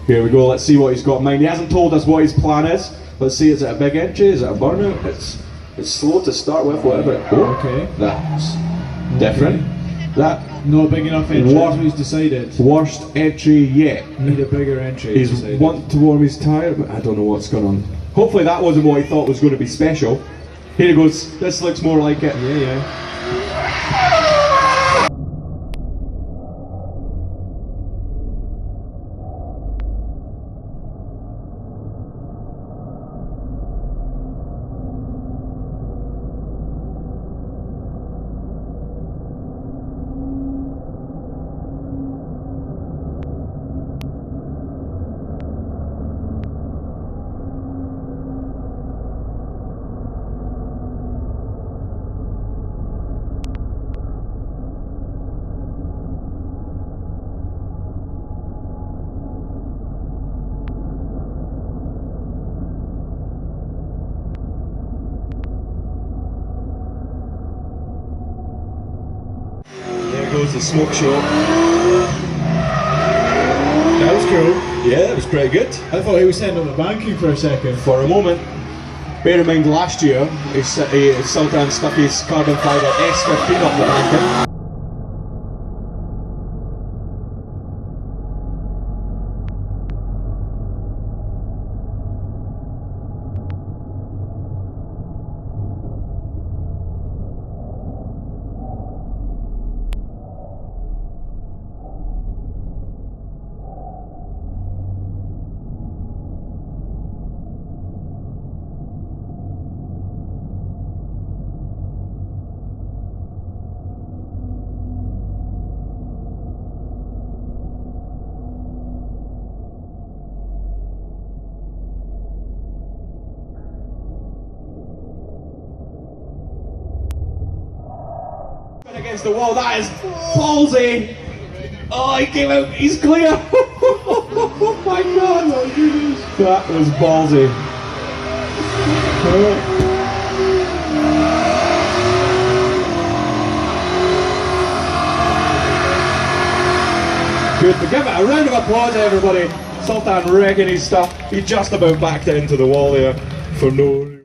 Here we go, let's see what he's got in mind. He hasn't told us what his plan is. Let's see, is it a big entry? Is it a burnout? It's slow to start with, whatever. Oh, Okay. that's different. That Not big enough entry, that's what he's decided. worst entry yet. Need a bigger entry. He's decided. wanting to warm his tyre, but I don't know what's going on. Hopefully that wasn't what he thought was going to be special. Here he goes, this looks more like it. Yeah. There goes the smoke show. That was cool. Yeah, it was pretty good. I thought he was setting up the banking for a second. For a moment. Bear in mind last year, Sultan stuck his carbon fibre S15 up the banking. Against the wall, that is ballsy! Oh, he came out, he's clear! Oh my god! That was ballsy. Good, but give it a round of applause, everybody. Sultan wrecking his stuff. He just about backed it into the wall there for no reason.